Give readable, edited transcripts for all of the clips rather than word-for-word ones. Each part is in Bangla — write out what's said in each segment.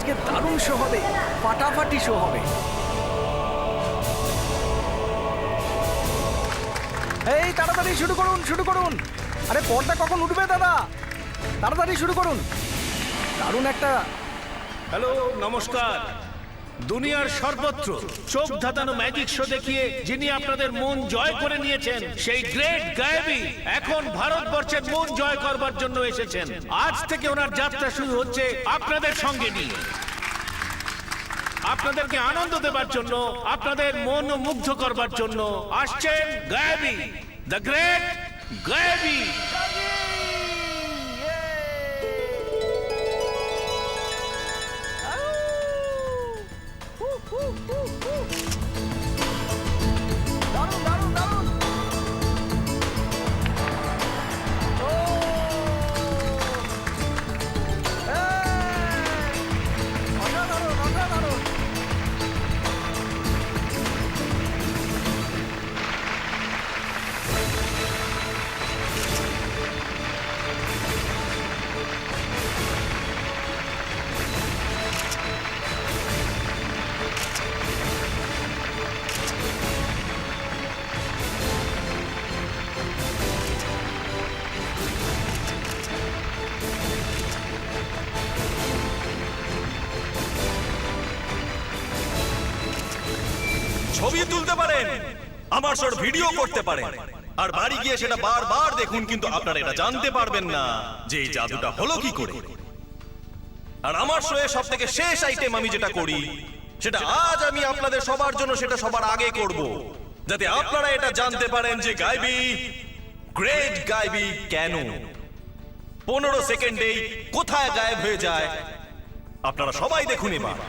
আজকে দারুণ শো হবে, ফাটাফাটি শো হবে। এই তাড়াতাড়ি শুরু করুন, শুরু করুন। আরে পর্দা কখন উঠবে দাদা? তাড়াতাড়ি শুরু করুন। দারুণ একটা। হ্যালো, নমস্কার। দুনিয়ার সর্বত্র চোখ ধাঁধানো ম্যাজিক শো দেখিয়ে যিনি আপনাদের মন জয় করে নিয়েছেন, সেই গ্রেট গায়েবী এখন ভারতবর্ষের মন জয় করবার জন্য এসেছেন। আজ থেকে ওনার যাত্রা শুরু হচ্ছে আপনাদের সঙ্গে নিয়ে। আপনাদেরকে আনন্দ দেবার জন্য, আপনাদের মন মুগ্ধ করবার জন্য আসছেন গায়েবী, দ্য গ্রেট গায়েবী। দারুণ দারুণ দারুণ। ও অসাধারণ অসাধারণ। ছবি তুলতে পারেন, আমার শোর ভিডিও করতে পারেন, আর বাড়ি গিয়ে সেটা বারবার দেখুন, কিন্তু আপনারা এটা জানতে পারবেন না যে এই জাদুটা হলো কি করে। আর আমার শোয়ে সব থেকে শেষ আইটেম আমি যেটা করি, সেটা আজ আমি আপনাদের সবার জন্য সেটা সবার আগে করব, যাতে আপনারা এটা জানতে পারেন যে গায়বী, গ্রেট গায়বী কেন 15 সেকেন্ডেই কোথায় গায়েব হয়ে যায়। আপনারা সবাই দেখুন এবার।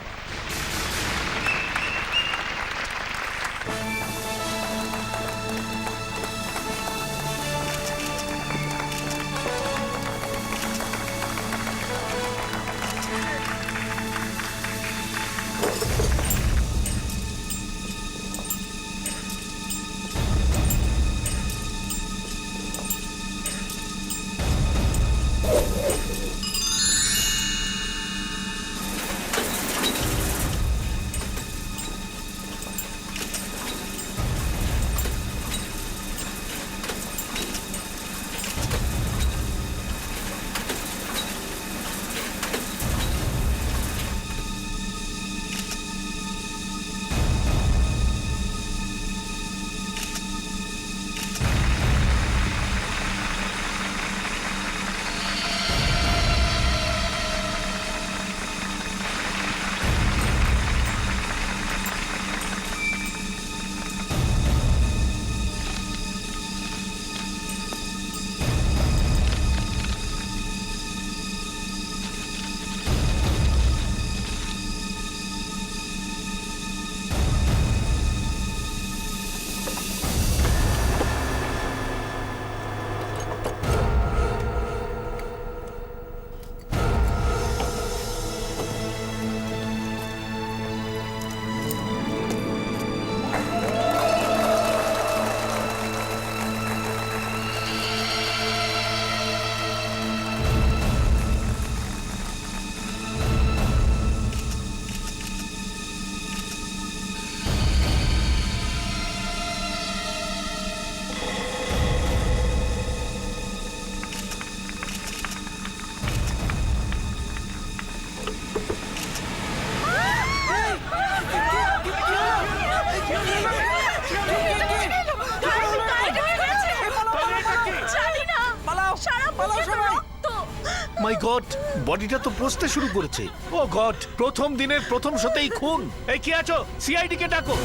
মাই গড, বডিটা তো পচতে শুরু করেছে। ও গড, প্রথম দিনের প্রথম শোতেই খুন। এই কি আছো? সিআইডি কে ডাকো।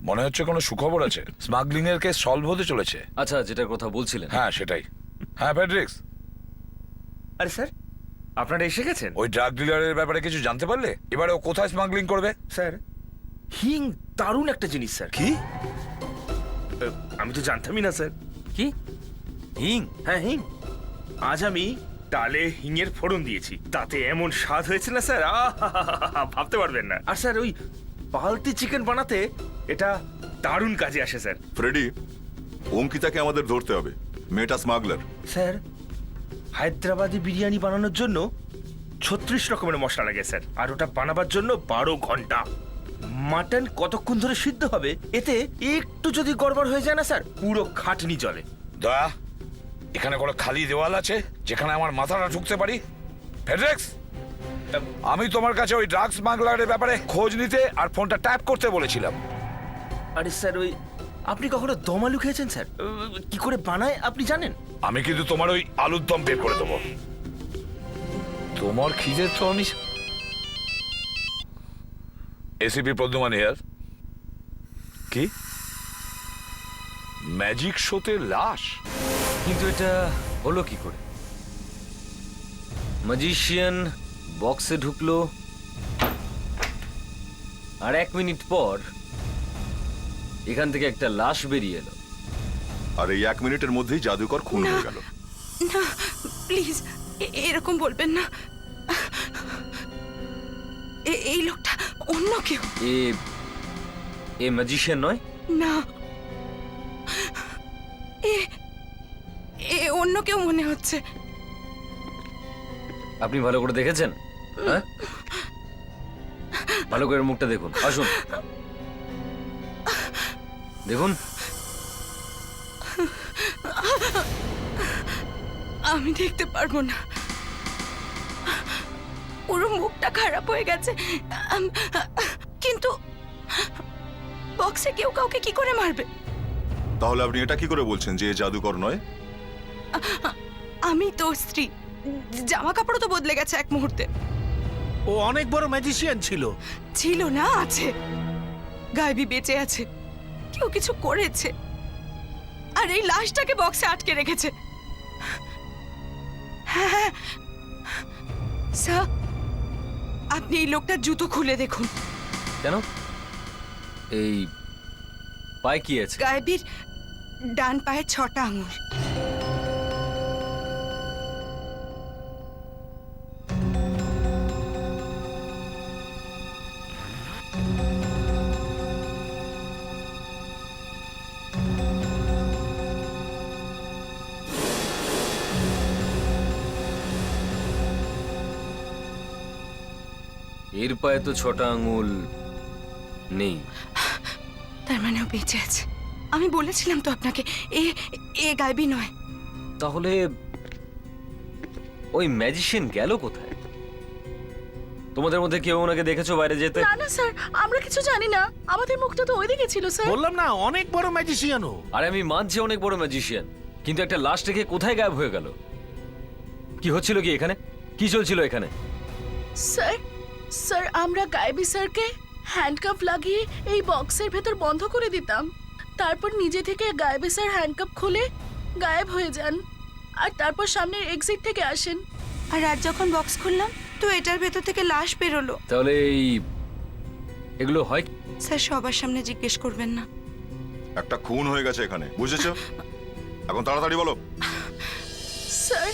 মনে হচ্ছে কোনো সুখবর আছে। স্মাগলিং এর কেস সলভ হতে চলেছে। আচ্ছা, যেটার কথা বলছিলেন। হ্যাঁ সেটাই। হ্যাঁ ফেডরিক্স, আরে স্যার, আপনারা এসে গেছেন? ওই ড্রাগ ডিলারের ব্যাপারে কিছু জানতে পারলে? এবারে ও কোথায় স্মাগলিং করবে? স্যার, হিং দারুণ একটা জিনিস স্যার। কি? আমি তো জানতামই না স্যার। কি? হিং? হ্যাঁ, হিং। আজ আমি ডালে হিঙের ফোড়ন দিয়েছি, তাতে এমন স্বাদ হয়েছে না স্যার, ভাবতে পারবেন না। আর স্যার ওই পালতি চিকেন বানাতে এটা দারুণ কাজে আসে স্যার। ফ্রেডি, অঙ্কিতাকে আমাদের ধরতে হবে। মেয়েটা স্মাগলার। স্যার, হায়দ্রাবাদি বিরিয়ানি বানানোর জন্য 36 রকমের মশলা লাগে স্যার, আর ওটা বানাবার জন্য 12 ঘন্টা। মাটন কতক্ষণ ধরে সিদ্ধ হবে, এতে একটু যদি গড়বড় হয়ে যায় না স্যার, পুরো খাটনি চলে। দয়া, এখানে কোনো খালি দেওয়াল আছে যেখানে আমার মাথাটা ঢুকতে পারি? ফেডেক্স, আমি তোমার কাছে ওই ড্রাগস স্মাগলারের ব্যাপারে খোঁজ নিতে আর ফোনটা ট্যাপ করতে বলেছিলাম। আরে স্যার, ওই আপনি কখনো দম আলু খেয়েছেন স্যার? কি করে বানায় আপনি জানেন? আমি কিন্তু তোমার ওই আলুর দম বের করে দেবো। তোমার খিদে তো আমি। ACP Pradyuman here. কি ম্যাজিক শোতে লাশ? কিন্তু এটা হলো কি করে? ম্যাজিশিয়ান বক্সে ঢুকলো, আর 1 মিনিট পর এখান থেকে একটা লাশ বেরিয়ে এলো। আর এই 1 মিনিটের মধ্যেই জাদুকর খুন হয়ে গেল। না প্লিজ, এরকম বলবেন না। এই লোকটা অন্য কেউ। এ ম্যাজিশিয়ান নয়? না, এ অন্য কেউ মনে হচ্ছে। আপনি ভালো করে দেখেছেন? হ্যাঁ, ভালো করে মুখটা দেখুন। আসুন দেখুন। আমি দেখতে পারবো না, পুরো মুখটা খারাপ হয়ে গেছে। কিন্তু বক্সে কেউ কাউকে কি করে মারবে? তাহলে আপনি এটা কি করে বলছেন যে এ জাদুকর নয়? আমি তোর স্ত্রী, জামা কাপড়ও তো বদলে গেছে এক মুহূর্তে। ও অনেক বড় ম্যাজিশিয়ান ছিল। ছিল না, আছে। গায়েবী বেঁচে আছে, কেউ কিছু করেছে, আর এই লাশটাকে বক্সে আটকে রেখেছে। হ্যাঁ স্যার, আপনি এই লোকটার জুতো খুলে দেখুন। কেন? এই পায়ে কি আছে? গায়েবীর ডান পায়ের 6টা আঙুল। এর পায়ে তো 6টা আঙুল নেই। তার মানে ও বেঁচে আছে। আমি বলেছিলাম তো আপনাকে, এ গায়েবী নয়। তাহলে ওই ম্যাজিশিয়ান গেল কোথায়? তোমাদের মধ্যে কেউ ওনাকে দেখেছো বাইরে যেতে? না না স্যার, আমরা কিছু জানি না, আমাদের মুখটা তো ওইদিকে ছিল স্যার। বললাম না, অনেক বড় ম্যাজিশিয়ান ও। আরে আমি মানছি অনেক বড় ম্যাজিশিয়ান, কিন্তু একটা লাশ রেখে কোথায় গায়েব হয়ে গেল? কি হচ্ছিল কি এখানে? কি চলছিল এখানে? স্যার স্যার, আমরা গায়েবী স্যারকে হ্যান্ডকাফ লাগিয়ে এই বক্সের ভেতর বন্ধ করে দিতাম, তারপর নিজে থেকে গায়েবী স্যার হ্যান্ডকাফ খুলে গায়েব হয়ে যান, আর তারপর সামনের এক্সিট থেকে আসেন। আর রাত যখন বক্স খুললাম তো এটার ভেতর থেকে লাশ বেরোলো। তাহলে এগুলো হয় কি? স্যার, সবার সামনে জিজ্ঞেস করবেন না। একটা খুন হয়ে গেছে এখানে, বুঝেছো? এখন তাড়াতাড়ি বলো। স্যার,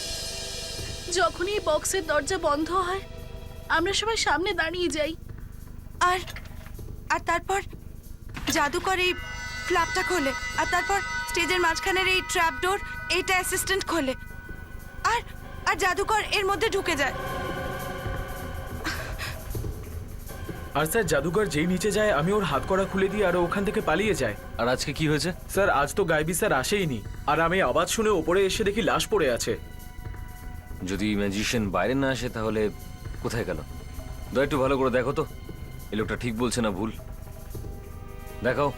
যখনই এই বক্সের দরজা বন্ধ হয় আমরা সবাই সামনে দাঁড়িয়ে যাই, আর তারপর জাদুকর এই ফ্ল্যাপটা খোলে, আর তারপর স্টেজের মাঝখানের এই ট্র্যাপ ডোর, এইটা অ্যাসিস্ট্যান্ট খোলে, আর জাদুকর এর মধ্যে ঢুকে যায়। আর স্যার, জাদুকর যেই নিচে যায় আমি ওর হাত কড়া খুলে দিই আর ও ওখান থেকে পালিয়ে যায়। আর আজকে কি হয়েছে? স্যার, আজ তো গায়েবী স্যার আসেইনি, আর আমি আওয়াজ শুনে ওপরে এসে দেখি লাশ পড়ে আছে। যদি ম্যাজিশিয়ান বাইরে না আসে তাহলে কোথায় গেল? দয়া একটু ভালো করে দেখো তো, এই লোকটা ঠিক বলছে না ভুল। দেখাও।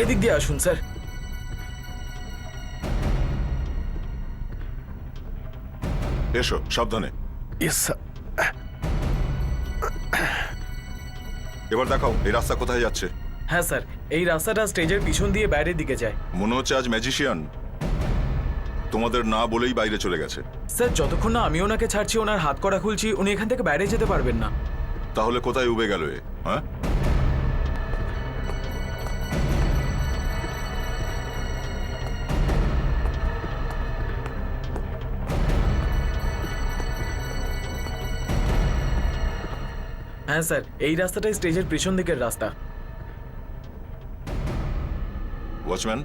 এদিক দিয়ে আসুন স্যার। এসো সাবধানে। এবার দেখাও এই রাস্তা কোথায় যাচ্ছে। হ্যাঁ স্যার, এই রাস্তাটা স্টেজের পিছন দিয়ে বাইরের দিকে যায়। মনে হচ্ছে আজ ম্যাজিশিয়ান তোমাদের না বলেই বাইরে চলে গেছে। স্যার, যতক্ষণ না আমি ওনাকে ছাড়ছি, ওনার হাত কড়া খুলছি, উনি এখান থেকে বাইরে যেতে পারবেন না। তাহলে কোথায় উবে গেল এ? হ্যাঁ, হ্যাঁ স্যার, এই রাস্তাটাই স্টেজের পেছন দিকের রাস্তা। ওয়াচম্যান,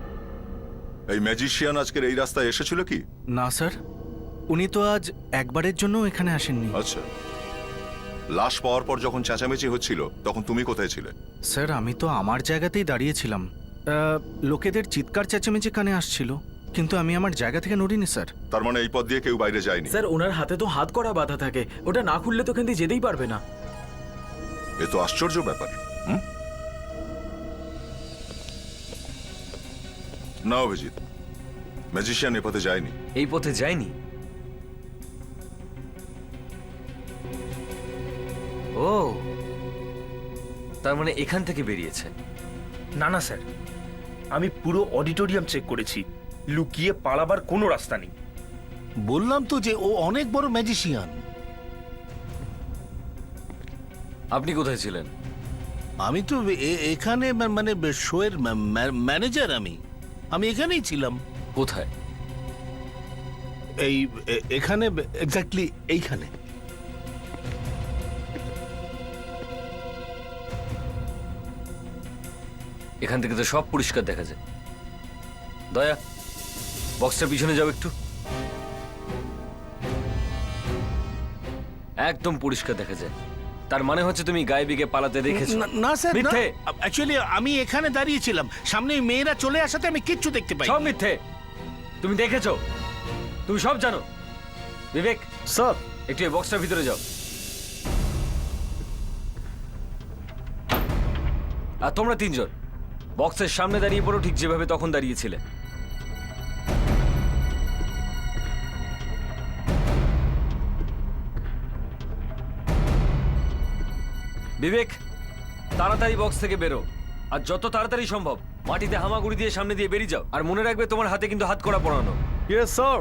এই ম্যাজিশিয়ান আজকের এই রাস্তায় এসেছিল কি? না স্যার, উনি তো আজ একবারের জন্য এখানে আসেননি। আচ্ছা, লাশ পাওয়ার পর যখন চেঁচামেচি হচ্ছিল তখন তুমি কোথায় ছিলে? স্যার, আমি তো আমার জায়গাতেই দাঁড়িয়েছিলাম। লোকেদের চিৎকার চেঁচামেচি কানে আসছিল, কিন্তু আমি আমার জায়গা থেকে নড়িনি স্যার। তার মানে এই পথ দিয়ে কেউ বাইরে যায়নি? স্যার, ওনার হাতে তো হাত করা বাঁধা থাকে, ওটা না খুললে তো এখান দিয়ে যেতেই পারবে না। এ তো আশ্চর্য ব্যাপার। না অভিজিৎ, ম্যাজিশিয়ান এ পথে যায়নি। এই পথে যায়নি? ও, তার মানে এখান থেকে বেরিয়েছে। না না স্যার, আমি পুরো অডিটোরিয়াম চেক করেছি, লুকিয়ে পালাবার কোনো রাস্তা নেই। বললাম তো যে ও অনেক বড় ম্যাজিশিয়ান। আপনি কোথায় ছিলেন? আমি তো এখানে মানে শোয়ের ম্যানেজার। আমি এখানেই ছিলাম। কোথায়? এখানে এক্স্যাক্টলি এইখানে। এখান থেকে তো সব পরিষ্কার দেখা যায়। দয়া, বক্সটার পিছনে যাও একটু। একদম পরিষ্কার দেখা যায়। তার মানে হচ্ছে তুমি গায়েবীকে পালাতে দেখেছো? না স্যার, মিথ্যে। অ্যাকচুয়ালি আমি এখানে দাঁড়িয়েছিলাম, সামনে ওই মেয়েরা চলে আসাতে আমি কিচ্ছু দেখতে পাই। সব মিথ্যে। তুমি দেখেছো, তুমি সব জানো। বিবেক স্যার, একটু এই বক্সটার ভিতরে যাও। আর তোমরা তিনজন বক্সের সামনে দাঁড়িয়ে পড়ো, ঠিক যেভাবে তখন দাঁড়িয়েছিলে। বিবেক, তাড়াতাড়ি বক্স থেকে বেরো, আর যত তাড়াতাড়ি সম্ভব মাটিতে হামাগুড়ি দিয়ে সামনে দিয়ে বেরিয়ে যাও। আর মনে রাখবে তোমার হাতে কিন্তু হাত করা পড়ানো। Yes sir.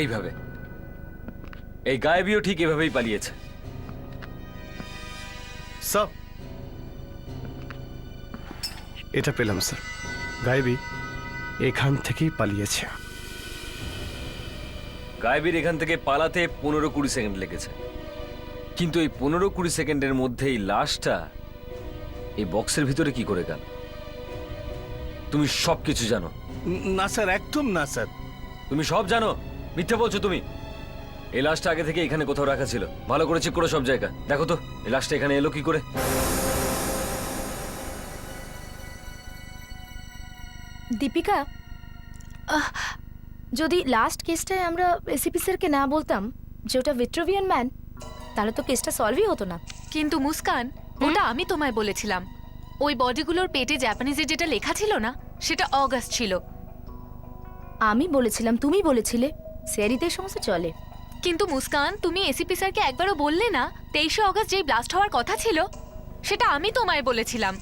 এইভাবে এই গায়েবীও ঠিক এভাবেই পালিয়েছে। স্যার, এটা পেলাম স্যার, গায়েবী এখান থেকেই পালিয়েছে। গায়েবীর এখান থেকে পালাতে 15-20 সেকেন্ড লেগেছে, কিন্তু এই 15-20 সেকেন্ডের মধ্যেই লাশটা এই বক্সের ভিতরে কি করে গেল? তুমি সব কিছু জানো। না স্যার, একদম না স্যার। তুমি সব জানো, মিথ্যে বলছো তুমি। এই লাশটা আগে থেকে এখানে কোথাও রাখা ছিল, ভালো করে চেক করো সব জায়গা। দেখো তো এই লাশটা এখানে এলো কি করে? দীপিকা, যদি লাস্ট কেসটায় আমরা এসিপি স্যারকে না বলতাম যে ওটা ভিট্রোভিয়ান ম্যান, তাহলে তো কেসটা সলভই হতো না। কিন্তু মুস্কান, ওটা আমি তোমায় বলেছিলাম। ওই বডিগুলোর পেটে জাপানিজে যেটা লেখা ছিল না, সেটা অগাস্ট ছিল। আমি বলেছিলাম, তুমি বলেছিলে, স্যারিতে সমস্ত চলে। কিন্তু মুস্কান, তুমি এসিপি স্যারকে একবারও বললে না 23শে অগাস্ট যেই ব্লাস্ট হওয়ার কথা ছিল, সেটা আমি তোমায় বলেছিলাম।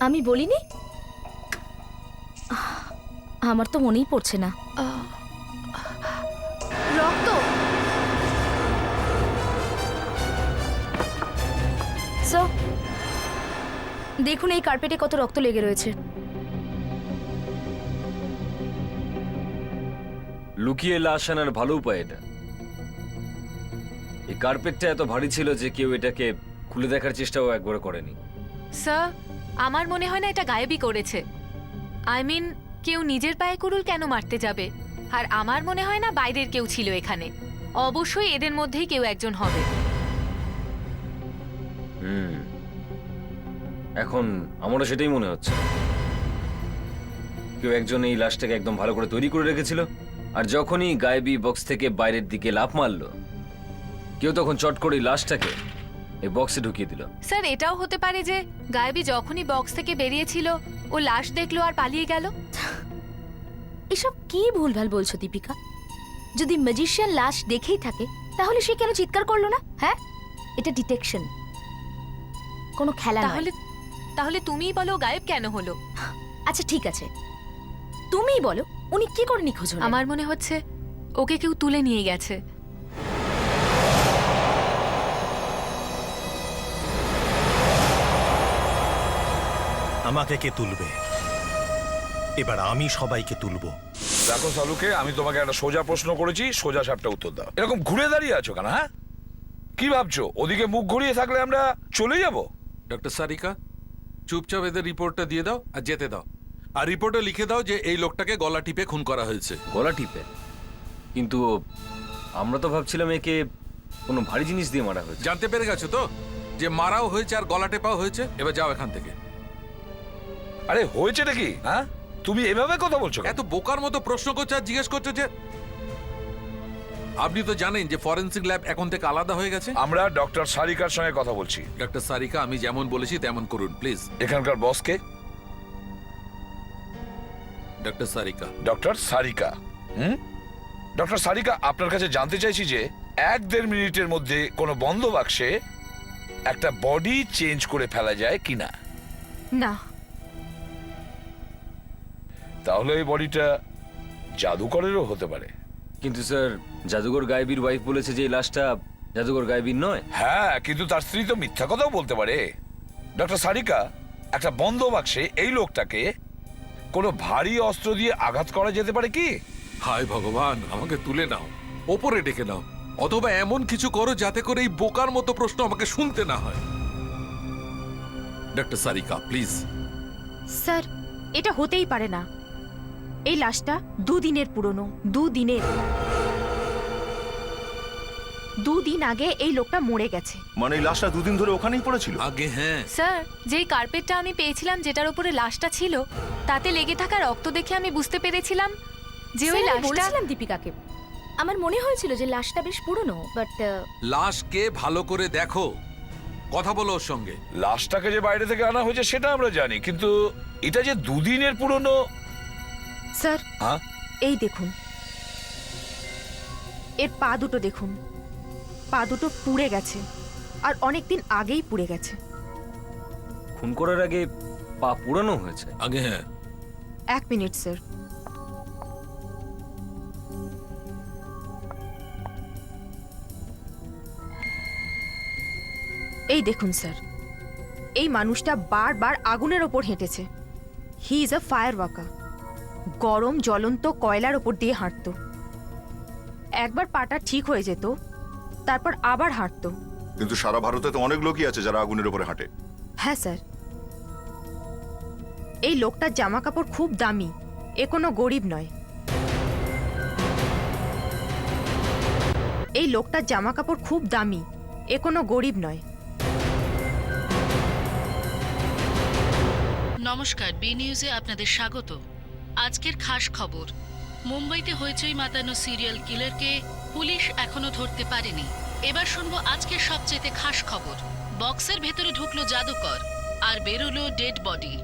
আমি বলিনি? আমার তো মনেই পড়ছে না। রক্ত। দেখুন এই কার্পেটে কত রক্ত লেগে রয়েছে। লুকিয়ে লাশ আনার ভালো উপায় এটা। এই কার্পেটটা এত ভারী ছিল যে কেউ এটাকে খুলে দেখার চেষ্টাও একবার করেনি। স্যার, আমার মনে হয় না এটা গায়েবী করেছে। আই মিন, কেউ নিজের পায়ে কুড়ুল কেন মারতে যাবে? আর আমার মনে হয় না বাইরের কেউ ছিল এখানে। অবশ্যই এদের মধ্যেই কেউ একজন হবে। এখন আমারও সেটাই মনে হচ্ছে। কেউ একজন এই লাশটাকে একদম ভালো করে তৈরি করে রেখেছিল, আর যখনই গায়েবী বক্স থেকে বাইরের দিকে লাফ মারলো, কেউ তখন চট করে লাশটাকে এই বক্সে ঢুকিয়ে দিল। স্যার, এটাও হতে পারে যে গায়েবী যখনই বক্স থেকে বেরিয়েছিল ও লাশ দেখলো আর পালিয়ে গেল। এসব কি ভুলভাল বলছো দীপিকা? যদি ম্যাজিশিয়ান লাশ দেখেই থাকে তাহলে সে কেন চিৎকার করলো না? হ্যাঁ, এটা ডিটেকশন, কোনো খেলা নয়। তাহলে তাহলে তুমিই বলো গায়েব কেন হলো? আচ্ছা ঠিক আছে, তুমিই বলো উনি কি করে নিখোঁজ হলেন? আমার মনে হচ্ছে ওকে কেউ তুলে নিয়ে গেছে। আমাকে কে তুলবে? এবার আমি সবাইকে তুলবো। দেখো সালুকে, আমি তোমাকে একটা সোজা প্রশ্ন করেছি, সোজা সাপটা উত্তর দাও। এরকম ঘুরে দাঁড়িয়ে আছো কেন? হ্যাঁ, কি ভাবছো? ওদিকে মুখ ঘুরিয়ে থাকলে আমরা চলে যাব? ডক্টর সারিকা, চুপচাপ এদের রিপোর্টটা দিয়ে দাও আর যেতে দাও। আর রিপোর্টে লিখে দাও যে এই লোকটাকে গলা টিপে খুন করা হয়েছে। গলা টিপে? কিন্তু আমরা তো ভাবছিলাম একে কোনো ভারী জিনিস দিয়ে মারা হয়েছে। জানতে পেরে গেছো তো যে মারাও হয়েছে আর গলা টেপাও হয়েছে? এবার যাও এখান থেকে। আরে হয়েছে নাকি? হ্যাঁ, তুমি এভাবে কথা বলছো? এত বোকার মতো প্রশ্ন করছো আর জিজ্ঞেস করছো যে আপনি তো জানেন যে ফরেনসিক ল্যাব এখন থেকে আলাদা হয়ে গেছে। আমরা ডক্টর সারিকার সঙ্গে কথা বলছি। ডক্টর সারিকা, আমি যেমন বলেছি তেমন করুন প্লিজ। এখানকার বসকে? Doctor Sarika. Doctor Sarika? Doctor Sarika, আপনার কাছে জানতে চাইছি যে 1-1.5 মিনিটের মধ্যে কোনো বন্ধ বাক্সে একটা বডি চেঞ্জ করে ফেলা যায় কিনা? না। তাহলে এই বডিটা জাদুকরেরও হতে পারে। কিন্তু স্যার, জাদুঘর গায়েবীর ওয়াইফ বলেছে যে এই লাশটা জাদুঘর গায়েবীর নয়। হ্যাঁ, কিন্তু তার স্ত্রী তো মিথ্যা কথাও বলতে পারে। ডক্টর সারিকা, একটা বন্ধ বাক্সে এই লোকটাকে কোনো ভারী অস্ত্র দিয়ে আঘাত করা যেতে পারে কি? হায় ভগবান, আমাকে তুলে নাও, ওপরে ডেকে নাও, অথবা এমন কিছু করো যাতে করে এই বোকার মতো প্রশ্ন আমাকে শুনতে না হয়। Doctor Sarika please. স্যার, এটা হতেই পারে না। এই লাশটা 2 দিনের পুরনো। 2 দিনের। 2 দিন আগে এই লোকটা মরে গেছে। মানে এই লাশটা 2 দিন ধরে ওখানেই পড়েছিল? আগে হ্যাঁ স্যার, যেই কার্পেটটা আমি পেয়েছিলাম যেটার উপরে লাশটা ছিল, তাতে লেগে থাকা রক্ত দেখে আমি বুঝতে পেরেছিলাম যে ওই স্যার, আমি লাশটা। বলেছিলাম দীপিকাকে, আমার মনে হয়েছিল যে লাশটা বেশ পুরনো, বাট লাশকে ভালো করে দেখো, কথা বলো ওর সঙ্গে। লাশটাকে যে বাইরে থেকে আনা হয়েছে সেটা আমরা জানি, কিন্তু এটা যে 2 দিনের পুরনো। স্যার, হ্যাঁ, এই দেখুন, এর পা দুটো দেখুন। পা দুটো পুড়ে গেছে, আর অনেক দিন আগেই পুড়ে গেছে। খুন করার আগে পা পুরানো হয়েছে? আগে হ্যাঁ। 1 মিনিট স্যার। এই দেখুন স্যার, এই মানুষটা বারবার আগুনের ওপর হেঁটেছে। He is a fire worker. গরম জ্বলন্ত কয়লার ওপর দিয়ে হাঁটতো। একবার পাটা ঠিক হয়ে যেত, তারপর আবার হাঁটতো। কিন্তু সারা ভারতে তো অনেক লোকই আছে যারা আগুনের উপরে হাঁটে। হ্যাঁ স্যার, এই লোকটার জামা কাপড় খুব দামি। এ কোনো গরিব নয়। এই লোকটার জামা কাপড় খুব দামি। এ কোনো গরিব নয়। নমস্কার, বি নিউজে আপনাদের স্বাগত। আজকের খাস খবর, মুম্বাইতে হইচই মাতানো সিরিয়াল কিলারকে পুলিশ এখনো ধরতে পারেনি। এবার শুনবো আজকের সবচেয়ে খাস খবর। বক্সের ভেতরে ঢুকলো জাদুকর আর বেরোলো ডেড বডি।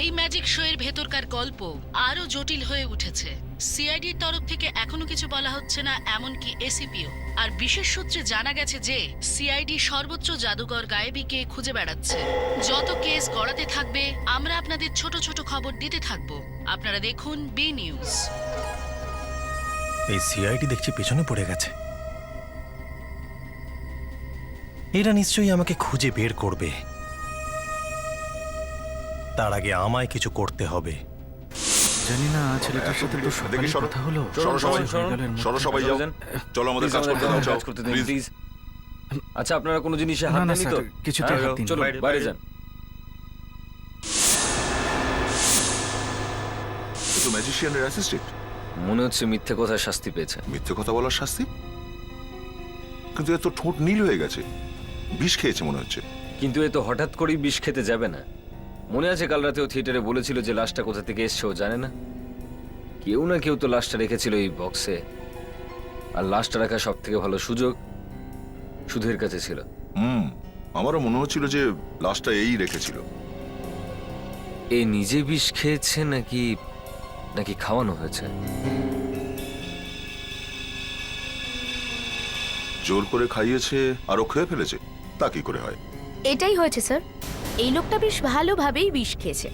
এই ম্যাজিক শো এর ভেতরকার গল্প আরো জটিল হয়ে উঠেছে। সিআইডির তরফ থেকে এখনো কিছু বলা হচ্ছে না, এমনকি এসিপিও। আর বিশেষ সূত্রে জানা গেছে যে সিআইডি সর্বোচ্চ জাদুকর গায়েবীকে খুঁজে বেড়াচ্ছে। যত কেস গড়াতে থাকবে, আমরা আপনাদের ছোট ছোট খবর দিতে থাকব। আপনারা দেখুন বি নিউজ। এই সিআইডি দেখছি পেছনে পড়ে গেছে। এরা নিশ্চয়ই আমাকে খুঁজে বের করবে। তার আগে আমায় কিছু করতে হবে। জানি না ছেলেটার সাথে তো দেখি সরো, কথা হলো। সরো সবাই যাও। চলো আমাদের কাজ করতে দাও, যাও প্লিজ। আচ্ছা, আপনারা কোনো জিনিসে হাত দেননি তো? কিছুতে হাত দিন। চলো বাইরে যান। তো ম্যাজিশিয়ানের অ্যাসিস্ট্যান্ট মনে হচ্ছে মিথ্যে কথায় শাস্তি পেয়েছে। মিথ্যে কথা বলার শাস্তি? কিন্তু এ তো ঠোঁট নীল হয়ে গেছে, বিষ খেয়েছে মনে হচ্ছে। কিন্তু এ তো হঠাৎ করেই বিষ খেতে যাবে না। মনে আছে কাল রাতেও থিয়েটারে বলেছিল যে লাশটা কোথা থেকে এসছে ও জানে না। কেউ না কেউ তো লাশটা রেখেছিল এই বক্সে, আর লাশটা রাখা সব থেকে ভালো সুযোগ সুধীর কাছে ছিল। আমারও মনে হচ্ছিল যে লাশটা এই রেখেছিল। এ নিজে বিষ খেয়েছে নাকি নাকি খাওয়ানো হয়েছে? জোর করে খাইয়েছে আর ও খেয়ে ফেলেছে, তা কি করে হয়? এটাই হয়েছে স্যার, এই লোকটা বেশ ভালোভাবেই বিষ খেয়েছে।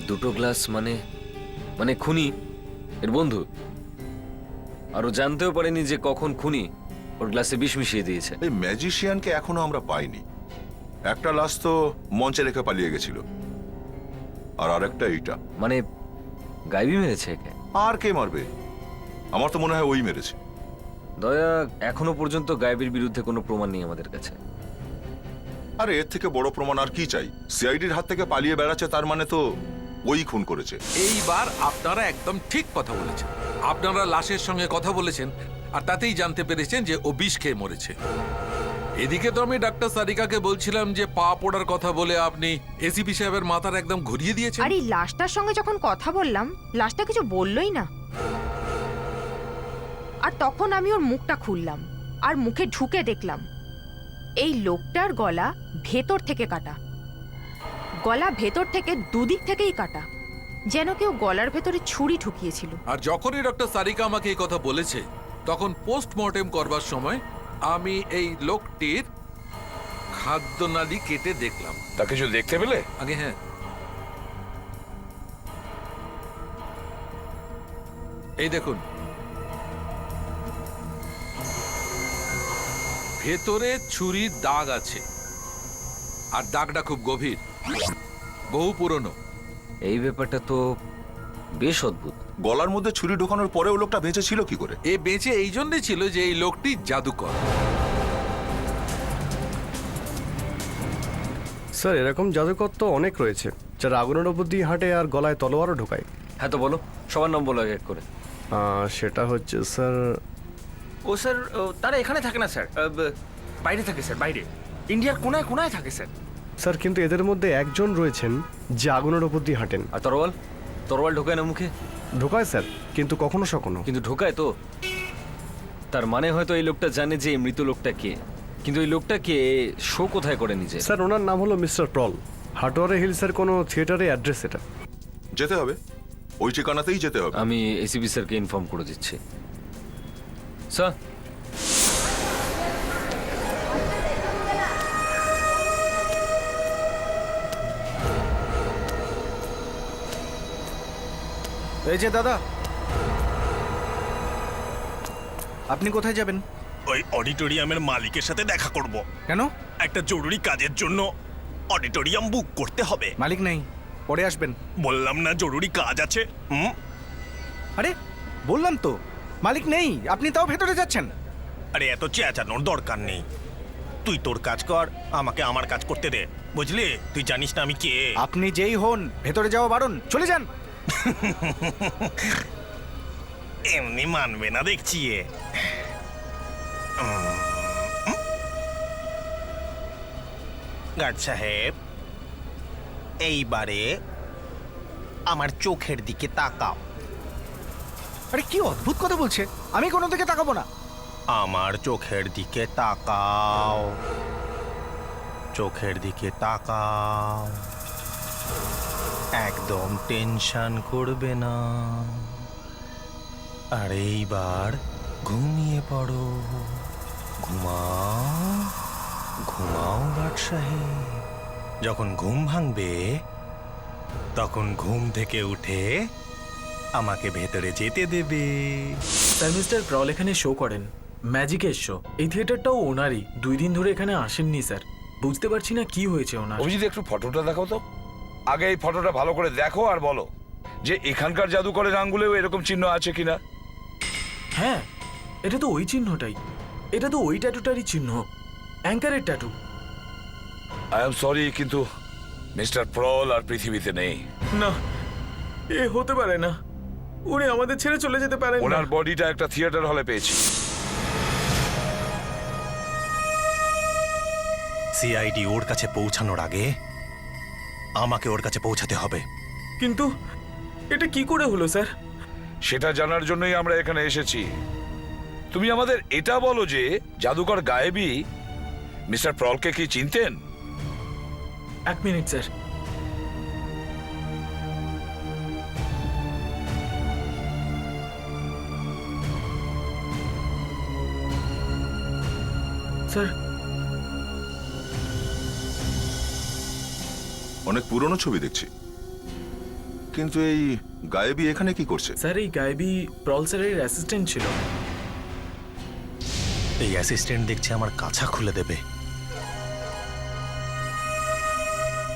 দুটো গ্লাস মানে মানে খুনি এর বন্ধু, আর ও জানতেও পারেনি যে কখন খুনি ওর গ্লাসে বিষ মিশিয়ে দিয়েছে। এই ম্যাজিশিয়ানকে এখনো আমরা পাইনি। একটা লাশ তো মঞ্চে রেখে পালিয়ে গেছিল, আর আরেকটা এইটা। মানে গাইবি মেরেছে একে? আর কে মারবে? আমার তো মনে হয় ওই মেরেছে। দয়া, এখনো পর্যন্ত গায়েবীর বিরুদ্ধে কোনো প্রমাণ নেই আমাদের কাছে। আরে এর থেকে বড় প্রমাণ আর কি চাই? সিআইডির হাত থেকে পালিয়ে বেড়াচ্ছে, তার মানে তো ওই খুন করেছে। এইবার আপনারা একদম ঠিক কথা বলেছেন। আপনারা লাশের সঙ্গে কথা বলেছেন আর তাতেই জানতে পেরেছেন যে ও বিষ খেয়ে মরেছে। এদিকে তো আমি ডাক্তার সারিকাকে বলছিলাম যে পা পোড়ার কথা বলে আপনি এসিপি সাহেবের মাথার একদম ঘুরিয়ে দিয়েছেন। আর এই লাশটার সঙ্গে যখন কথা বললাম, লাশটা কিছু বললই না। আর তখন আমি ওর মুখটা খুললাম আর মুখে ঢুকে দেখলাম এই লোকটার গলা ভেতর থেকে কাটা। গলা ভেতর থেকে দুদিক থেকেই কাটা, যেন কেউ গলার ভেতরে ছুরি ঢুকিয়েছিল। আর যখনই ডক্টর সারিকা আমাকে এই কথা বলেছে, তখন পোস্টমর্টেম করবার সময় আমি এই লোকটির খাদ্যনালী কেটে দেখলাম। তা কিছু দেখতে পেলে? আগে হ্যাঁ, এই দেখুন, ভেতরে ছুরির দাগ আছে, আর দাগটা খুব গভীর, বহু পুরনো। এই ব্যাপারটা তো বেশ অদ্ভুত। গলার মধ্যে ছুরি ঢোকানোর পরেও লোকটা বেঁচে ছিল কি করে? এ বেঁচে এই জন্যই ছিল যে এই লোকটি জাদুকর। স্যার, এরকম জাদুকর তো অনেক রয়েছে, যারা আগুনের ওপর দিয়ে হাঁটে আর গলায় তলোয়ারও ঢোকায়। হ্যাঁ, তো বলো সবার নাম বলো এক এক করে। সেটা হচ্ছে স্যার, ও স্যার, তারা এখানে থাকে না স্যার, বাইরে থাকে স্যার, বাইরে ইন্ডিয়ার কোনায় কোনায় থাকে স্যার। স্যার কিন্তু এদের মধ্যে একজন রয়েছেন যে আগুনের ওপর দিয়ে হাঁটেন। আর তরোয়াল? তরোয়াল ঢোকায় না মুখে? ঢোকায় স্যার, কিন্তু কখনো সখনো। কিন্তু ঢোকায় তো। তার মানে হয়তো এই লোকটা জানে যে এই মৃত লোকটা কে, কিন্তু এই লোকটা কে, শো কোথায় করে নিজে? স্যার, ওনার নাম হলো মিস্টার প্রল। হাটোয়ারে হিলসের কোনো থিয়েটারে অ্যাড্রেস এটা। যেতে হবে, ওই ঠিকানাতেই যেতে হবে। আমি এসিপি স্যারকে ইনফর্ম করে দিচ্ছি। স্যার, এই যে দাদা, আপনি কোথায় যাবেন? ওই অডিটোরিয়ামের মালিকের সাথে দেখা করব। কেন? একটা জরুরি কাজের জন্য অডিটোরিয়াম বুক করতে হবে। মালিক নেই, পরে আসবেন। বললাম না জরুরি কাজ আছে। আরে বললাম তো মালিক নেই, আপনি তাও ভেতরে যাচ্ছেন। আরে এত চেঁচানোর দরকার নেই, তুই তোর কাজ কর, আমাকে আমার কাজ করতে দে, বুঝলি? তুই জানিস না আমি কে। আপনি যেই হন, ভেতরে যাওয়া বারণ, চলে যান। এমনি মানবে না দেখছি এ। গার্ড সাহেব, এইবারে আমার চোখের দিকে তাকাও। আরে কি অদ্ভুত কথা বলছে, আমি কোনো দিকে তাকাবো না। আমার চোখের দিকে তাকাও, চোখের দিকে তাকাও, একদম টেনশন করবে না। আর এইবার ঘুমিয়ে পড়ো, ঘুমাও ঘুমাও গার্ড সাহেব। যখন ঘুম ভাঙবে তখন ঘুম থেকে উঠে আমাকে ভেতরে যেতে দেবে। স্যার, মিস্টার প্রল এখানে শো করেন, ম্যাজিকের শো। এই থিয়েটারটাও ওনারই। 2 দিন ধরে এখানে আসেননি স্যার, বুঝতে পারছি না কি হয়েছে ওনার। অভিজিৎ, একটু ফটোটা দেখাও তো। আগে এই ফটোটা ভালো করে দেখো আর বলো যে এখানকার জাদুকরের আঙ্গুলেও এরকম চিহ্ন আছে কিনা। হ্যাঁ, এটা তো ওই চিহ্নটাই, এটা তো ওই ট্যাটুটারই চিহ্ন, অ্যাঙ্কারের ট্যাটু। আই এম সরি, কিন্তু মিস্টার প্রল আর পৃথিবীতে নেই। না, এ হতে পারে না, উনি আমাদের ছেড়ে চলে যেতে পারেন না। ওনার বডিটা একটা থিয়েটার হলে পেয়েছি। সিআইডি ওর কাছে পৌঁছানোর আগে আমাকে ওর কাছে পৌঁছাতে হবে। কিন্তু এটা কি করে হলো স্যার? সেটা জানার জন্যই আমরা এখানে এসেছি। তুমি আমাদের এটা বলো যে জাদুকর গায়েবী মিস্টার প্রলকে কি চিনতেন? 1 মিনিট স্যার। স্যার অনেক পুরনো ছবি দেখছি, কিন্তু এই গায়েবী এখানে কি করছে? স্যার এই গায়েবী প্রল স্যারের অ্যাসিস্ট্যান্ট ছিল। এই অ্যাসিস্ট্যান্ট দেখছে আমার কাছা খুলে দেবে।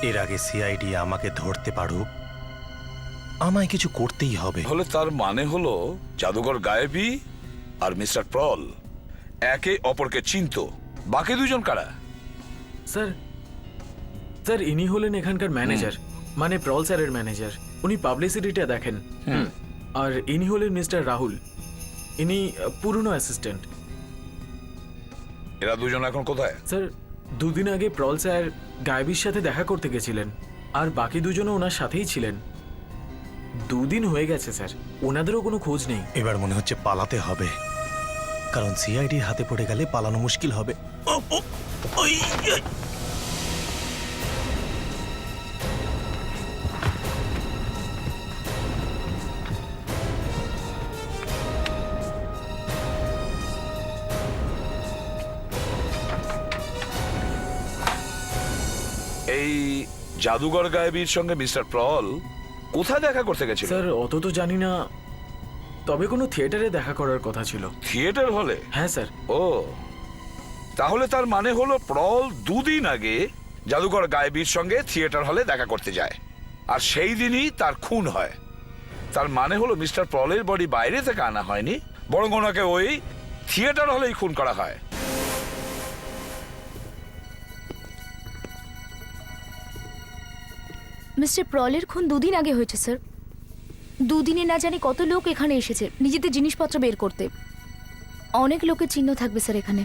এর আগে সিআইডি আমাকে ধরতে পারুক, আমায় কিছু করতেই হবে। হলে তার মানে হলো জাদুঘর গায়েবী আর মিস্টার প্রল একে অপরকে চিনত। বাকি দুজন কারা? স্যার স্যার ইনি হলেন এখানকার ম্যানেজার, মানে প্রল স্যারের ম্যানেজার। উনি পাবলিসিটিটা দেখেন। আর ইনি হলেন মিস্টার রাহুল, ইনি পুরনো অ্যাসিস্ট্যান্ট। এরা দুজন এখন কোথায়? স্যার দুদিন আগে প্রল স্যার গায়েবীর সাথে দেখা করতে গেছিলেন, আর বাকি দুজনও ওনার সাথেই ছিলেন। 2 দিন হয়ে গেছে স্যার, ওনাদেরও কোনো খোঁজ নেই। এবার মনে হচ্ছে পালাতে হবে, কারণ সিআইডির হাতে পড়ে গেলে পালানো মুশকিল হবে। এই জাদুঘর গায়েবীর সঙ্গে মিস্টার প্রল কোথায় দেখা করতে গেছিল? স্যার অত তো জানি না, তবে কোনো থিয়েটারে দেখা করার কথা ছিল। থিয়েটার হলে? হ্যাঁ স্যার। ও, তাহলে তার মানে হলো প্রল 2 দিন আগে জাদুঘর গায়েবীর সঙ্গে থিয়েটার হলে দেখা করতে যায়, আর সেই দিনই তার খুন হয়। তার মানে হলো মিস্টার প্রলের বডি বাইরে থেকে আনা হয়নি, বরং ওনাকে ওই থিয়েটার হলেই খুন করা হয়। মিস্টার প্রলের খুন 2 দিন আগে হয়েছে স্যার। 2 দিনে না জানি কত লোক এখানে এসেছে নিজেদের জিনিসপত্র বের করতে। অনেক লোকের চিহ্ন থাকবে স্যার এখানে।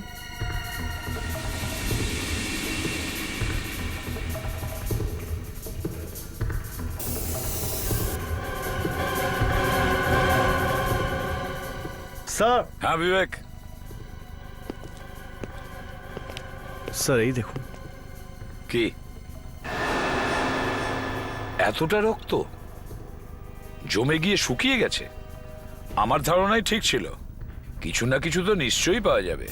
স্যার। হ্যাঁ বিবেক। স্যার এই দেখুন। কি এতটা রক্ত জমে গিয়ে শুকিয়ে গেছে? আমার ধারণাই ঠিক ছিল, কিছু না কিছু তো নিশ্চয়ই পাওয়া যাবে।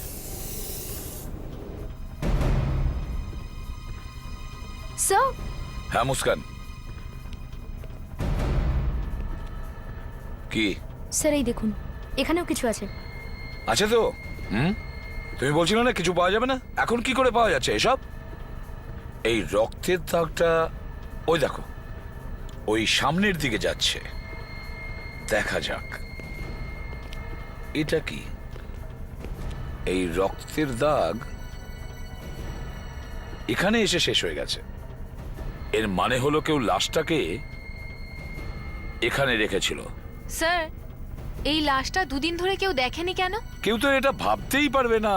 স্যার। হ্যাঁ মুস্কান। কি? স্যার এই দেখুন, এখানেও কিছু আছে। আছে তো? তুমি বলছিলে না কিছু পাওয়া যাবে না? এখন কি করে পাওয়া যাচ্ছে এসব? এই রক্তের দাগটা ওই দেখো, ওই সামনের দিকে যাচ্ছে। দেখা যাক এটা কি। এই রক্তের দাগ এখানে এসে শেষ হয়ে গেছে। এর মানে হলো কেউ লাশটাকে এখানে রেখেছিল। স্যার এই লাশটা 2 দিন ধরে কেউ দেখেনি কেন? কেউ তো এটা ভাবতেই পারবে না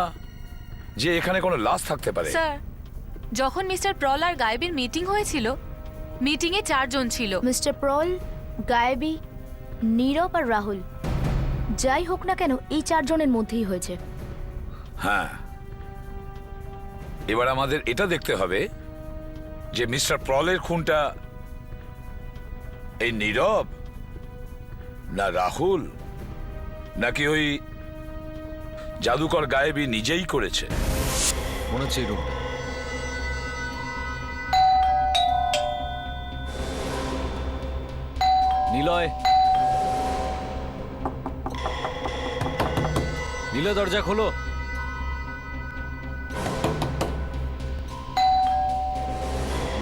যে এখানে কোনো লাশ থাকতে পারে। স্যার যখন মিস্টার প্রল আর গায়েবীর মিটিং হয়েছিল, মিটিংয়ে 4 জন ছিল। মিস্টার প্রল, গায়েবী, নীরব আর রাহুল। যাই হোক না কেন এই 4 জনের মধ্যেই হয়েছে। হ্যাঁ, এবার আমাদের এটা দেখতে হবে যে মিস্টার প্রলের খুনটা এই নীরব, না রাহুল, নাকি ওই জাদুকর গায়েবী নিজেই করেছে। মনে হচ্ছে এই রুম। নিলয়, নিলয় দরজা খোলো।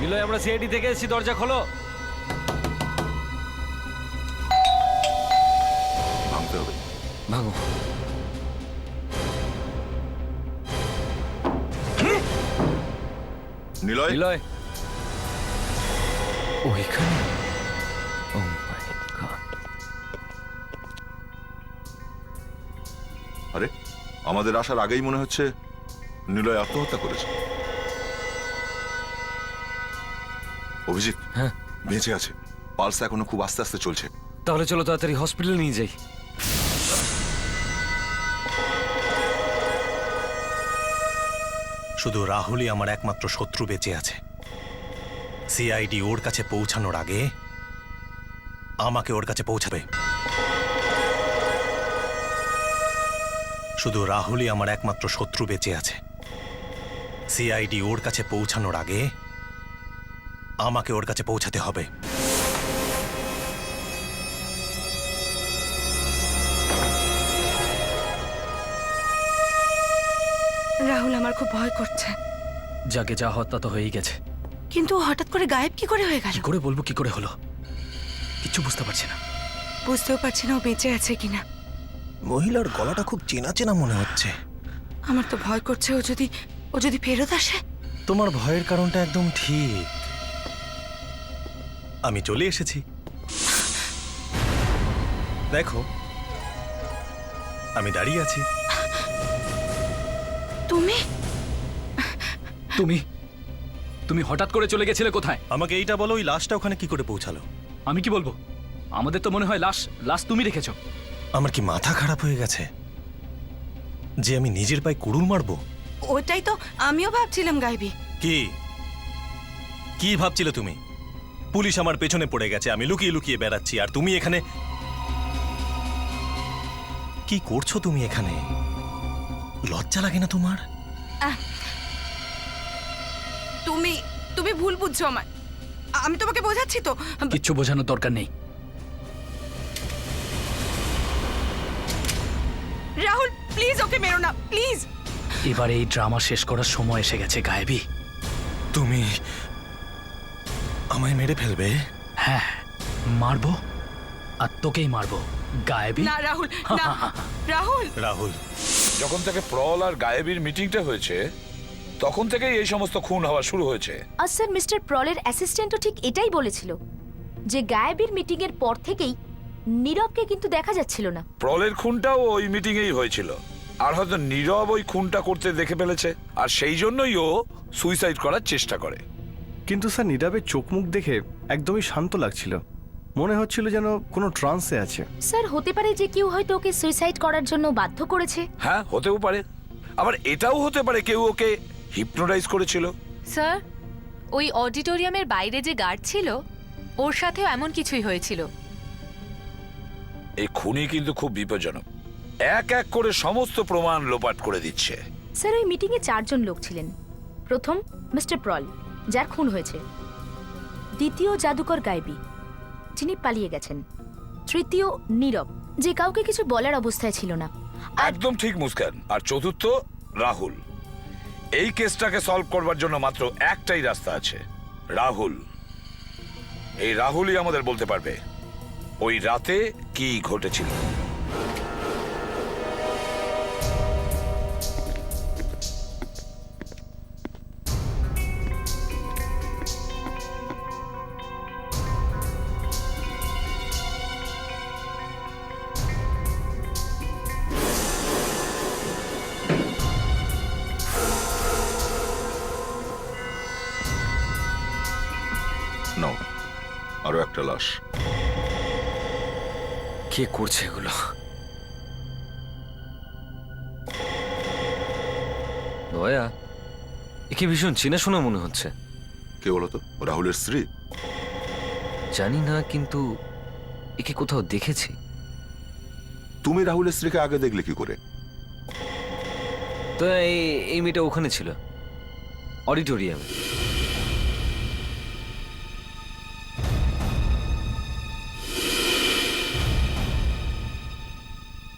নিলয় আমরা সিআইডি থেকে এসেছি, দরজা খোলো। ভাঙতে হবে। ভাঙো। নিলয়, নিলয় ওইখানে। ও মাই গড। আরে আমাদের আসার আগেই মনে হচ্ছে নিলয় আত্মহত্যা করেছে। অভিজিৎ, হ্যাঁ বেঁচে আছে, পালস এখনো খুব আস্তে আস্তে চলছে। তাহলে চলো তাড়াতাড়ি হসপিটালে নিয়ে যাই। শুধু রাহুলই আমার একমাত্র শত্রু বেঁচে আছে। সিআইডি ওর কাছে পৌঁছানোর আগে আমাকে ওর কাছে পৌঁছাবে। শুধু রাহুলই আমার একমাত্র শত্রু বেঁচে আছে। সিআইডি ওর কাছে পৌঁছানোর আগে আমাকে ওর কাছে পৌঁছাতে হবে। রাহুল, আমার খুব ভয় করছে। যাকে যা হত্যা তো হয়েই গেছে। কিন্তু ও হঠাৎ করে গায়েব কি করে হয়ে গেল? কি করে বলবো কি করে হলো, কিচ্ছু বুঝতে পারছি না। বুঝতেও পারছি না ও বেঁচে আছে কিনা। মহিলার গলাটা খুব চেনা চেনা মনে হচ্ছে। আমার তো ভয় করছে ও যদি ফেরত আসে। তোমার ভয়ের কারণটা একদম ঠিক। আমি চলে এসেছি, দেখো আমি দাঁড়িয়ে আছি। তুমি তুমি তুমি হঠাৎ করে চলে গেছিলে কোথায়? আমাকে এইটা বলো, ওই লাশটা ওখানে কি করে পৌঁছালো? আমি কি বলবো? আমাদের তো মনে হয় লাশ তুমি রেখেছো। আমার কি মাথা খারাপ হয়ে গেছে যে আমি নিজের পায়ে কুড়ুল মারবো? ওটাই তো আমিও ভাবছিলাম গায়েবী। কি কি ভাবছিলে তুমি? পুলিশ আমার পেছনে পড়ে গেছে, আমি লুকিয়ে লুকিয়ে বেড়াচ্ছি, আর তুমি এখানে কি করছো? তুমি এখানে লজ্জা লাগে না তোমার? তুমি ভুল বুঝছো আমার। আমি তোমাকে বোঝাচ্ছি তো। কিচ্ছু বোঝানোর দরকার নেই। রাহুল প্লিজ ওকে মেরো না, প্লিজ। এবার এই ড্রামা শেষ করার সময় এসে গেছে গায়েবী। তুমি আমায় মেরে ফেলবে? হ্যাঁ, মারবো, আর তোকেই মারবো গায়েবী। না রাহুল, না রাহুল। রাহুল, যখন থেকে প্রল আর গায়েবীর মিটিংটা হয়েছে তখন থেকেই এই সমস্ত খুন হওয়া শুরু হয়েছে। আর স্যার, মিস্টার প্রলের অ্যাসিস্ট্যান্টও ঠিক এটাই বলেছিল যে গায়েবীর মিটিং এর পর থেকেই নীরবকে কিন্তু দেখা যাচ্ছিল না। প্রলের খুনটাও ওই মিটিং এই হয়েছিল, আর হয়তো নীরব ওই খুনটা করতে দেখে ফেলেছে, আর সেই জন্যই ও সুইসাইড করার চেষ্টা করে। কিন্তু স্যার নীরবের চোখ মুখ দেখে একদমই শান্ত লাগছিল, মনে হচ্ছিল যেন কোনো ট্রান্সে আছে। স্যার, হতে পারে যে কেউ হয়তো ওকে সুইসাইড করার জন্য বাধ্য করেছে। হ্যাঁ, হতেও পারে। আবার এটাও হতে পারে কেউ ওকে হিপনোটাইজ করেছিল। স্যার, ওই অডিটোরিয়ামের বাইরে যে গার্ড ছিল ওর সাথেও এমন কিছুই হয়েছিল। এই খুনি কিন্তু খুব বিপজ্জনক, এক এক করে সমস্ত প্রমাণ লোপাট করে দিচ্ছে। স্যার, ওই মিটিংয়ে 4 জন লোক ছিলেন। প্রথম মিস্টার প্রল, যার খুন হয়েছে। দ্বিতীয় জাদুকর গায়েবী, যিনি পালিয়ে গেছেন। তৃতীয় নীরব, যে কাউকে কিছু বলার অবস্থায় ছিল না। একদম ঠিক মুস্কান। আর চতুর্থ রাহুল। এই কেসটাকে সলভ করবার জন্য মাত্র একটাই রাস্তা আছে, রাহুল। এই রাহুলই আমাদের বলতে পারবে ওই রাতে কি ঘটেছিল। নাও, আরো একটা লাশ। কে করছে এগুলো? দয়া, একে ভীষণ চেনাশোনা মনে হচ্ছে। কে বলতো? রাহুলের স্ত্রী? জানি না, কিন্তু একে কোথাও দেখেছি। তুমি রাহুলের স্ত্রীকে আগে দেখলে কি করে? তো এই মেয়েটা ওখানে ছিল, অডিটোরিয়ামে।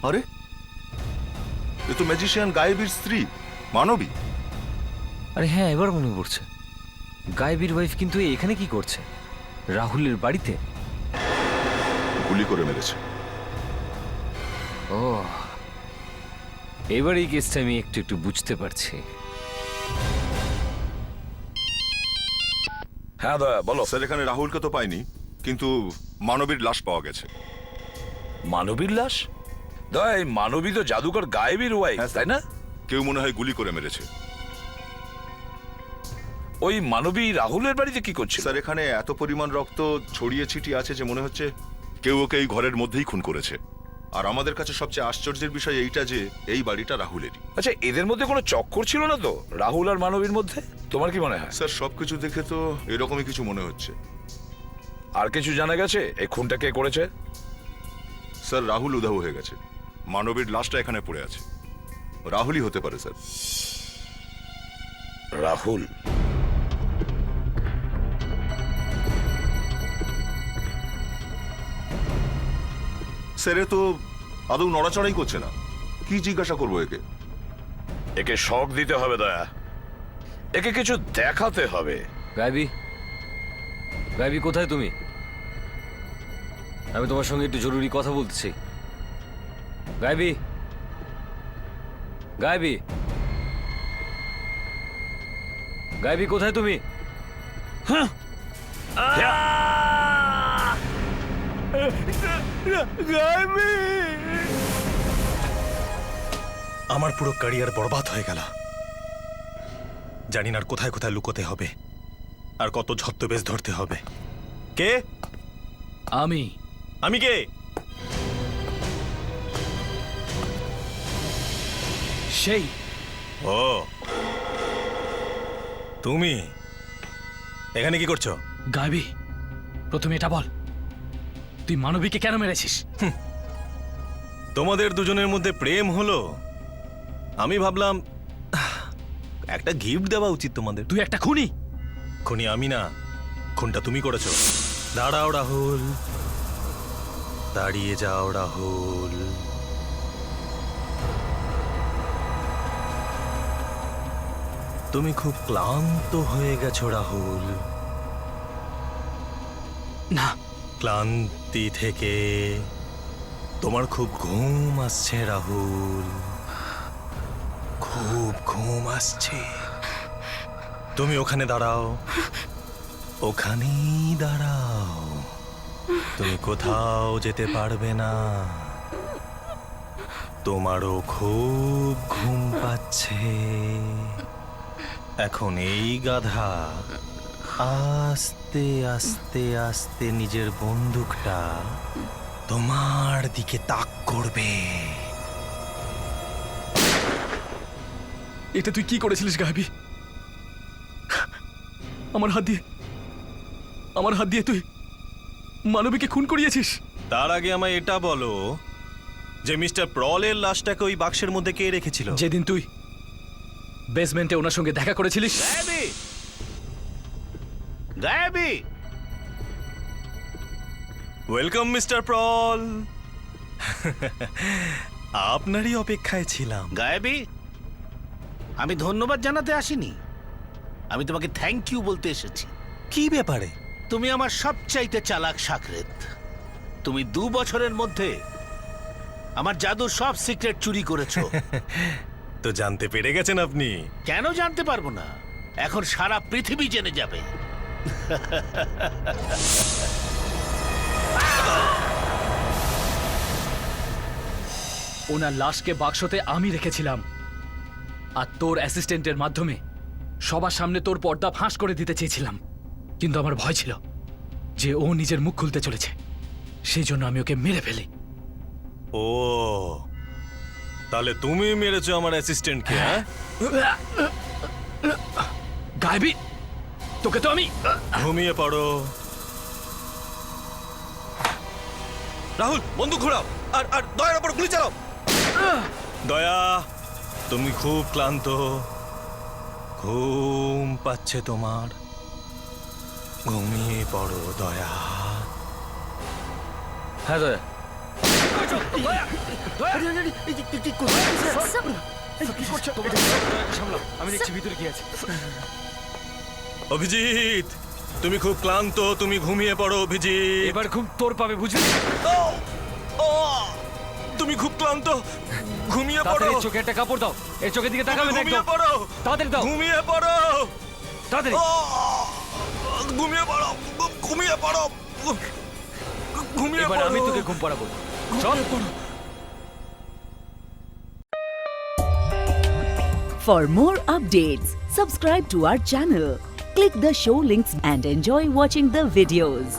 আরে, এ তো ম্যাজিশিয়ান গায়েবীর স্ত্রী, মানবী। আরে হ্যাঁ, এবার মনে পড়ছে। গায়েবীর ওয়াইফ কিন্তু এখানে কি করছে? রাহুলের বাড়িতে গুলি করে মেরেছে। ও, এবার এই কেসটা আমি একটু একটু বুঝতে পারছি। হ্যাঁ দয়া, বলো। স্যার, এখানে রাহুলকে তো পাইনি, কিন্তু মানবীর লাশ পাওয়া গেছে। মানবীর লাশ? দয়া, এই মানবী তো জাদুকর গায়েবীর ওয়াইফ, তাই না? কেউ মনে হয় গুলি করে মেরেছে। ওই মানবী রাহুলের বাড়িতে কি করছে? স্যার, এখানে এত পরিমাণ রক্ত ছড়িয়ে ছিটিয়ে আছে যে মনে হচ্ছে কেউ ওকে এই ঘরের মধ্যেই খুন করেছে। আর আমাদের কাছে সবচেয়ে আশ্চর্যের বিষয় এইটা যে এই বাড়িটা রাহুলেরই। আচ্ছা, এদের মধ্যে কোনো চক্কর ছিল না তো রাহুল আর মানবীর মধ্যে? তোমার কি মনে হয়? স্যার, সবকিছু দেখে তো এরকমই কিছু মনে হচ্ছে। আর কিছু জানা গেছে এই খুনটা কে করেছে? স্যার, রাহুল উধাও হয়ে গেছে, মানবীর লাশটা এখানে পড়ে আছে। রাহুলই হতে পারে স্যার। রাহুল। স্যারে তো আদৌ নড়াচড়াই করছে না, কি জিজ্ঞাসা করবো একে? একে শক দিতে হবে দয়া, একে কিছু দেখাতে হবে। গায়বী, গায়বী কোথায় তুমি? আমি তোমার সঙ্গে একটু জরুরি কথা বলতেছি। গায়বী, গায়বী, গায়বী কোথায় তুমি? আমার পুরো ক্যারিয়ার বরবাদ হয়ে গেল। জানি না আর কোথায় কোথায় লুকোতে হবে, আর কত ছদ্মবেশ ধরতে হবে। কে? আমি। আমি কে? সেই। ও, তুমি এখানে কি করছো? গায়বী, প্রথমে এটা বল, তুই মানবীকে কেন মেরেছিস? তোমাদের দুজনের মধ্যে প্রেম হলো, আমি ভাবলাম একটা গিফট দেওয়া উচিত তোমাদের। তুই একটা খুনি। খুনি আমি না, খুনটা তুমি করেছো। দাঁড়াও রাহুল, দাঁড়িয়ে যাও রাহুল। তুমি খুব ক্লান্ত হয়ে গেছো রাহুল। না, ক্লান্তি থেকে তোমার খুব ঘুম আসছে রাহুল, খুব ঘুম আসছে। তুমি ওখানে দাঁড়াও, ওখানেই দাঁড়াও, তুমি কোথাও যেতে পারবে না। তোমারও খুব ঘুম পাচ্ছে। এখন এই গাধা আস্তে আস্তে আস্তে নিজের বন্দুকটা তোমার দিকে তাক করবে। এটা তুই কি করেছিলিস গায়বী? আমার হাত দিয়ে তুই মানবীকে খুন করিয়েছিস। তার আগে আমায় এটা বলো যে মিস্টার প্রলের লাশটাকে ওই বাক্সের মধ্যে কে রেখেছিল? যেদিন তুই বেসমেন্টে ওনার সঙ্গে দেখা করেছিলিস। গায়বী, গায়বী, ওয়েলকাম মিস্টার প্রল। আপনারই অপেক্ষায় ছিলাম। গায়বী, আমি ধন্যবাদ জানাতে আসিনি, আমি তোমাকে থ্যাংক ইউ বলতে এসেছি। কি ব্যাপারে? তুমি আমার সবচাইতে চালাক সাকরেত। তুমি 2 বছরের মধ্যে আমার জাদুর সব সিক্রেট চুরি করেছো। তো জানতে পেরে গেছেন আপনি? কেন জানতে পারবো না? এখন সারা পৃথিবী জেনে যাবে। ওনার লাশকে বাক্সতে আমি রেখেছিলাম, আর তোর অ্যাসিস্ট্যান্টের মাধ্যমে সবার সামনে তোর পর্দা ফাঁস করে দিতে চেয়েছিলাম, কিন্তু আমার ভয় ছিল যে ও নিজের মুখ খুলতে চলেছে, সেই জন্য আমি ওকে মেরে ফেলি। ও, তাহলে তুমি মেরেছো আমার অ্যাসিস্ট্যান্টকে? হ্যাঁ গায়বী, তোকে তো আমি। ঘুমিয়ে পড়ো রাহুল, বন্দুক ঘোরাও আর আর দয়ার উপর গুলি চালাও। দয়া, তুমি খুব ক্লান্ত, ঘুম পাচ্ছে তোমার, ঘুমিয়ে পড়ো দয়া। হ্যাঁ দয়া। আমি দেখছি ভিতরে কি আছে। অভিজিৎ, তুমি খুব ক্লান্ত, তুমি ঘুমিয়ে পড়ো অভিজিৎ। এবার ঘুম তোর পাবে, বুঝলি? তুমি খুব ক্লান্ত, ঘুমিয়ে পড়ো। তাড়াতাড়ি চোখে একটা কাপড় দাও, এর চোখের দিকে তাকাবে না। ঘুমিয়ে পড়ো, তাড়াতাড়ি দাও। ঘুমিয়ে পড়ো, তাড়াতাড়ি ঘুমিয়ে পড়ো, ঘুমিয়ে পড়ো, ঘুমিয়ে পড়ো। এবার আমি তোকে ঘুম পাড়াবো। চল। For more updates, subscribe to our channel, click the show links and enjoy watching the videos.